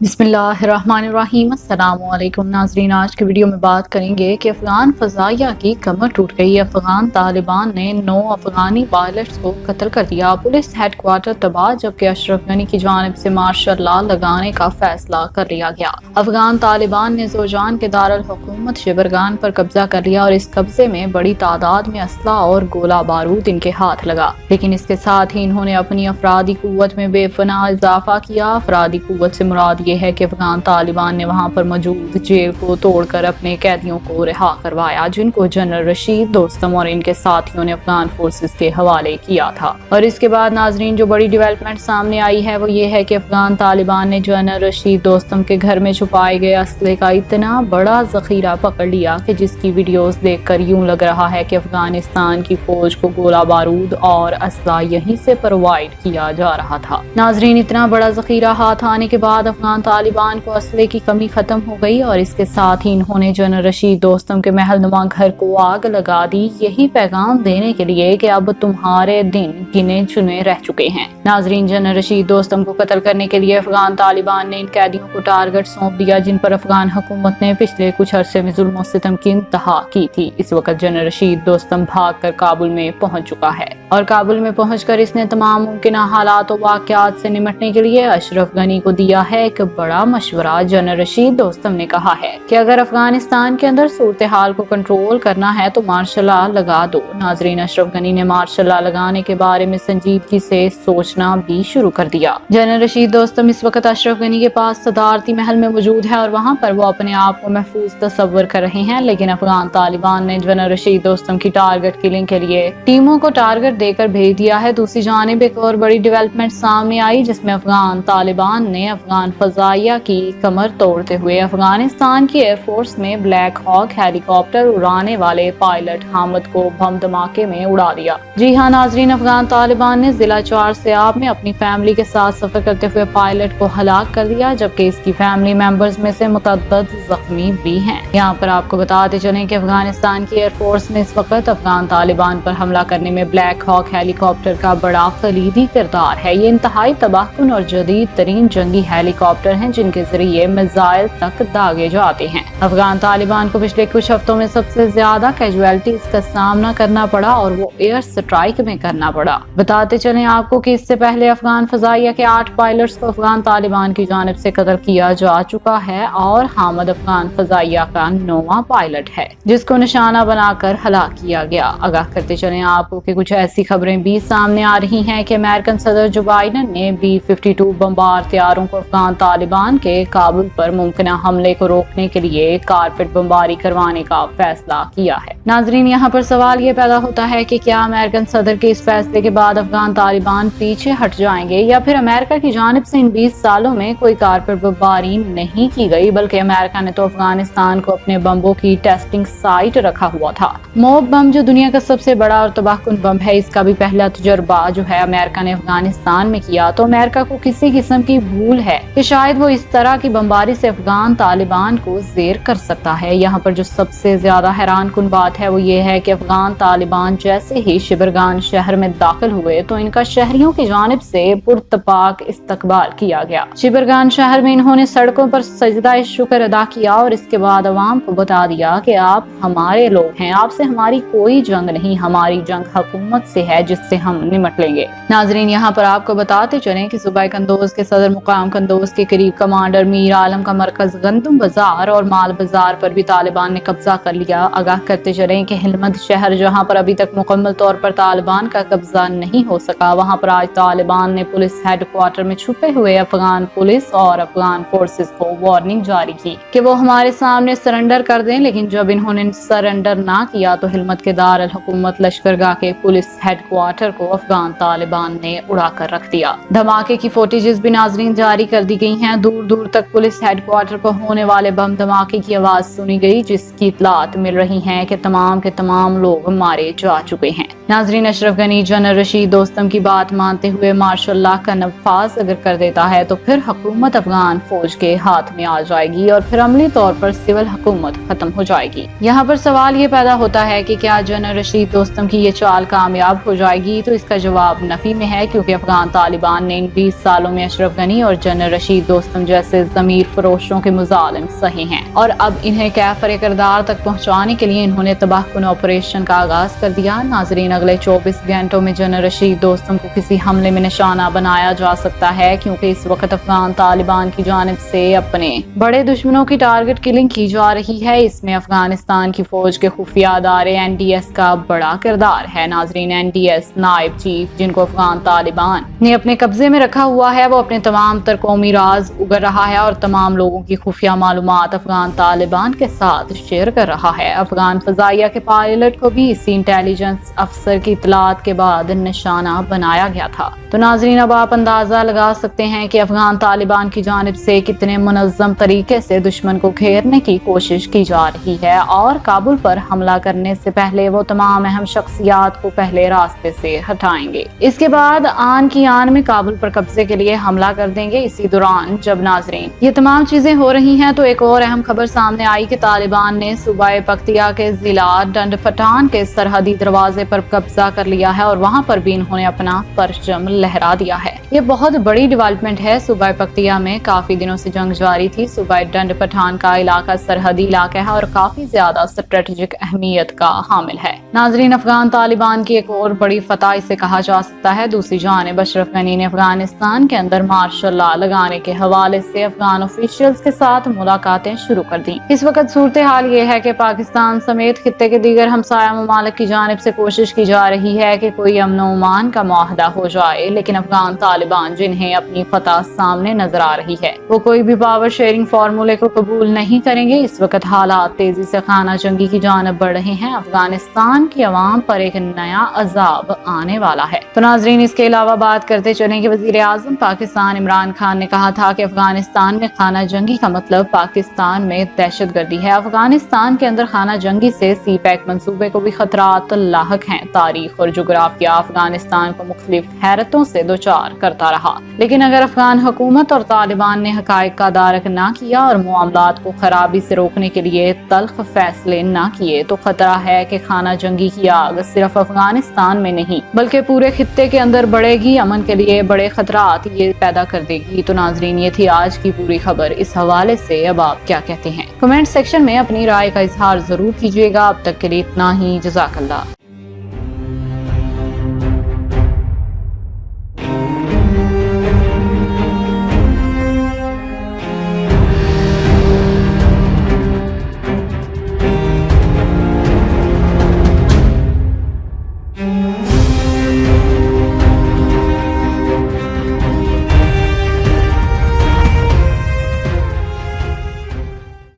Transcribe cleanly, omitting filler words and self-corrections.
बिस्मिल्लाहिर्रहमानिर्रहीम। अस्सलाम वालेकुम नाज़रीन, आज की वीडियो में बात करेंगे कि अफगान फ़ज़ाइया की कमर टूट गई। अफगान तालिबान ने 9 अफगानी पायलट्स को कत्ल कर दिया। पुलिस हेडक्वार्टर तबाह, जबकि अशरफ गनी की जानिब से मार्शल लॉ लगाने का फैसला कर लिया गया। अफगान तालिबान ने जोजान के दारुल हुकूमत शिबरगान पर कब्जा कर लिया और इस कब्जे में बड़ी तादाद में असला और गोला बारूद इनके हाथ लगा, लेकिन इसके साथ ही इन्होंने अपनी अफरादी कुव्वत में बेपनाह इजाफा किया। अफरादी कुव्वत से मुराद ये है कि अफगान तालिबान ने वहां पर मौजूद जेल को तोड़कर अपने कैदियों को रिहा करवाया, जिनको जनरल रशीद दोस्तम और इनके साथियों ने अफगान फोर्सेस के हवाले किया था। और इसके बाद नाजरीन, जो बड़ी डेवलपमेंट सामने आई है वो ये है कि अफगान तालिबान ने जनरल रशीद दोस्तम के घर में छुपाए गए असले का इतना बड़ा जखीरा पकड़ लिया कि जिसकी वीडियोस देखकर यूं लग रहा है कि अफगानिस्तान की फौज को गोला बारूद और असला यहीं से प्रोवाइड किया जा रहा था। नाजरीन, इतना बड़ा जखीरा हाथ आने के बाद अफगान तालिबान को असले की कमी खत्म हो गई और इसके साथ ही इन्होंने जनरल रशीद दोस्तम के महल नुमा घर को आग लगा दी, यही पैगाम देने के लिए कि अब तुम्हारे दिन गिने चुने रह चुके हैं। नाजरीन, जनरल रशीद दोस्तम को कत्ल करने के लिए अफगान तालिबान ने इन कैदियों को टारगेट सौंप दिया, जिन पर अफगान हुकूमत ने पिछले कुछ अरसे में जुल्म और सितम की इंतहा की थी। इस वक्त जनरल रशीद दोस्तम भागकर काबुल में पहुंच चुका है और काबुल में पहुंचकर इसने तमाम मुमकिन हालात और वाक़यात से निमटने के लिए अशरफ गनी को दिया है एक बड़ा मशवरा। जनरल रशीद दोस्तम ने कहा है कि अगर अफगानिस्तान के अंदर सूरत हाल को कंट्रोल करना है तो मार्शल लॉ लगा दो। नाजरीन, अशरफ गनी ने मार्शल लॉ लगाने के बारे में संजीदगी से सोचना भी शुरू कर दिया। जनरल रशीद दोस्तम इस वक्त अशरफ गनी के पास सदारती महल में मौजूद है और वहाँ पर वो अपने आप को महफूज तस्वर कर रहे हैं, लेकिन अफगान तालिबान ने जनरल रशीद दोस्तम की टारगेट किलिंग के लिए टीमों को टारगेट देकर भेज दिया है। दूसरी जानिब एक और बड़ी डेवलपमेंट सामने आई, जिसमें अफगान तालिबान ने अफगान फ़ज़ाइया की कमर तोड़ते हुए अफगानिस्तान की एयरफोर्स में ब्लैक हॉक हेलीकॉप्टर उड़ाने वाले पायलट हामिद को बम धमाके में उड़ा दिया। जी हाँ नाजरीन, अफगान तालिबान ने जिला 4 सियाब में अपनी फैमिली के साथ सफर करते हुए पायलट को हलाक कर दिया, जबकि इसकी फैमिली मेंबर्स में से मुतअद्दिद जख्मी भी हैं। यहाँ पर आपको बताते चलें कि अफगानिस्तान की एयरफोर्स ने इस वक्त अफगान तालिबान पर हमला करने में ब्लैक हॉक हेलीकॉप्टर का बड़ा कलीदी किरदार है। ये इंतहाई तबाहकुन और जदीद तरीन जंगी हेलीकॉप्टर हैं, जिनके जरिए मिसाइल तक दागे जाते हैं। अफगान तालिबान को पिछले कुछ हफ्तों में सबसे ज्यादा कैजुअलिटीज का सामना करना पड़ा और वो एयर स्ट्राइक में करना पड़ा। बताते चलें आपको कि इससे पहले अफगान फ़ज़ाइया के 8 पायलट्स को अफगान तालिबान की जानिब से कत्ल किया जा चुका है और हामिद अफगान फ़ज़ाइया का 9वां पायलट है, जिसको निशाना बनाकर हलाक किया गया। आगाह करते चलें आपको कि कुछ ऐसी खबरें भी सामने आ रही हैं कि अमेरिकन सदर जो बाइडन ने B-52 बमबार तैयारों को अफगान तालिबान के काबुल पर मुमकिन हमले को रोकने के लिए कारपेट बमबारी करवाने का फैसला किया है। नाजरीन, यहाँ पर सवाल ये पैदा होता है कि क्या अमेरिकन सदर के इस फैसले के बाद अफगान तालिबान पीछे हट जाएंगे या फिर अमेरिका की जानिब से इन 20 सालों में कोई कारपेट बमबारी नहीं की गई, बल्कि अमेरिका ने तो अफगानिस्तान को अपने बम्बों की टेस्टिंग साइट रखा हुआ था। मोब बम जो दुनिया का सबसे बड़ा और तबाहकुन बम है, इसका भी पहला तजुर्बा जो है अमेरिका ने अफगानिस्तान में किया। तो अमेरिका को किसी किस्म की भूल है कि शायद वो इस तरह की बमबारी से अफगान तालिबान को ज़ेर कर सकता है। यहाँ पर जो सबसे ज्यादा हैरान कुन बात है वो ये है कि अफगान तालिबान जैसे ही शिबरगान शहर में दाखिल हुए तो इनका शहरियों की जानिब से पुरतपाक इस्तकबाल किया गया। शिबरगान शहर में इन्होंने सड़कों पर सजदा शुक्र अदा किया और इसके बाद अवाम को बता दिया कि आप हमारे लोग हैं, आपसे हमारी कोई जंग नहीं, हमारी जंग हुकूमत से है जिससे हम निमट लेंगे। नाजरीन, यहाँ पर आपको बताते चलें कि सूबा कंदोज के सदर मुकाम कंदोज के करीब कमांडर मीर आलम का मरकज गंदम बाजार और माल बाजार पर भी तालिबान ने कब्जा कर लिया। आगाह करते चलें कि हिलमंद शहर, जहां पर अभी तक मुकम्मल तौर पर तालिबान का कब्जा नहीं हो सका, वहां पर आज तालिबान ने पुलिस हेडक्वार्टर में छुपे हुए अफगान पुलिस और अफगान फोर्सेस को वार्निंग जारी की कि वो हमारे सामने सरेंडर कर दें, लेकिन जब इन्होंने सरेंडर ना किया तो हिलमत के दारुल हुकूमत लश्करगाह के पुलिस हेडक्वार्टर को अफगान तालिबान ने उड़ा कर रख दिया। धमाके की फुटेजेस भी नाजरीन जारी कर दी गई हैं। दूर दूर तक पुलिस हेडक्वार्टर पर होने वाले बम धमाके की आवाज सुनी गई, जिसकी इतलात मिल रही है कि तमाम के तमाम लोग मारे जा चुके हैं। नाजरीन, अशरफ गनी जनरल रशीद दोस्तम की बात मानते हुए मार्शल लॉ का नफाज अगर कर देता है तो फिर हुकूमत अफगान फौज के हाथ में आ जाएगी और फिर अमली तौर पर सिविल हुकूमत खत्म हो जाएगी। यहाँ पर सवाल ये पैदा होता है कि क्या जनरल रशीद दोस्तम की ये चाल कामयाब हो जाएगी, तो इसका जवाब नफी में है, क्योंकि अफगान तालिबान ने इन 20 सालों में अशरफ गनी और जनरल रशीद दोस्तम जैसे जमीर फरोशों के मुजालिम सहे हैं और अब इन्हें कैफर किरदार तक पहुँचाने के लिए इन्होंने तबाहकुन ऑपरेशन का आगाज कर दिया। नाजरीन, अगले 24 घंटों में जनरल रशीद दोस्तम को किसी हमले में निशाना बनाया जा सकता है, क्योंकि इस वक्त अफगान तालिबान की जानिब से अपने बड़े दुश्मनों की टारगेट किलिंग की जा रही है। इसमें अफगानिस्तान की फौज के खुफिया अदारे NDS का बड़ा किरदार है। नाजरीन, NDS नायब चीफ जिनको अफगान तालिबान ने अपने कब्जे में रखा हुआ है, वो अपने तमाम तर कौमी राज उगर रहा है और तमाम लोगों की खुफिया मालूमात अफगान तालिबान के साथ शेयर कर रहा है। अफगान फजाइया के पायलट को भी इसी इंटेलिजेंस अफसर की इतलात के बाद निशाना बनाया गया था। तो नाजरीन, अब आप अंदाजा लगा सकते हैं कि अफगान तालिबान की जानिब से कितने मुनज़्ज़म तरीके से दुश्मन को घेरने की कोशिश की जा रही है और काबुल पर हमला करने से पहले वो तमाम अहम शख्सियात को पहले रास्ते से हटाएंगे। इसके बाद आन की आन में काबुल पर कब्जे के लिए हमला कर देंगे। इसी दौरान जब नाजरीन ये तमाम चीजें हो रही हैं तो एक और अहम खबर सामने आई कि तालिबान ने सूबा पख्तिया के जिला डंड पठान के सरहदी दरवाजे पर कब्जा कर लिया है और वहां पर भी इन्होंने अपना परचम लहरा दिया है। ये बहुत बड़ी डेवलपमेंट है। सूबा पख्तिया में काफी दिनों से जंग जारी थी। सूबा डंड पठान का इलाका सरहदी इलाका है और काफी ज्यादा स्ट्रेटेजिक अहमियत का हामिल है। नाजरीन, अफगान तालिबान की एक और बड़ी फतह इसे कहा जा सकता है। दूसरी जानिब अशरफ गनी ने अफगानिस्तान के अंदर मार्शल लॉ लगाने के हवाले से अफगान ऑफिशियल्स के साथ मुलाकातें शुरू कर दी। इस वक्त सूरत हाल ये है कि पाकिस्तान समेत खित्ते के दीगर हमसाया ममालिक की जानिब से कोशिश की जा रही है कि कोई अमन व अमान का मुआहदा हो जाए, लेकिन अफगान तालिबान जिन्हें अपनी फतह सामने नजर आ रही है वो कोई भी पावर शेयरिंग फार्मूले को कबूल नहीं करेंगे। इस वक्त हालात तेजी से खाना जंगी की जानिब बढ़ रहे हैं। अफगानिस्तान की अवाम पर एक नया अजाब आने वाला है। तो नाजरीन, इसके अलावा बात करते चलें कि वजीर आजम पाकिस्तान इमरान खान ने कहा था कि अफगानिस्तान में खाना जंगी का मतलब पाकिस्तान में दहशतगर्दी है। अफगानिस्तान के अंदर खाना जंगी से CPEC मंसूबे को भी खतरात लाहक हैं। तारीख और जुग्राफिया अफगानिस्तान को मुख्तलिफ हैरतों से दोचार करता रहा, लेकिन अगर अफगान हुकूमत और तालिबान ने हकायक का दारक ना किया और मामलात को खराबी से रोकने के लिए तल्ख फैसले ना किए तो खतरा है कि खाना जंगी की आग सिर्फ अफगानिस्तान में नहीं बल्कि पूरे खित्ते के अंदर बढ़ेगी, अमन के लिए बड़े खतरात ये पैदा कर देगी। तो नाजरीन, ये थी आज की पूरी खबर। इस हवाले से अब आप क्या कहते हैं? कमेंट सेक्शन में अपनी राय का इजहार जरूर कीजिएगा। अब तक के लिए इतना ही। जज़ाकल्लाह।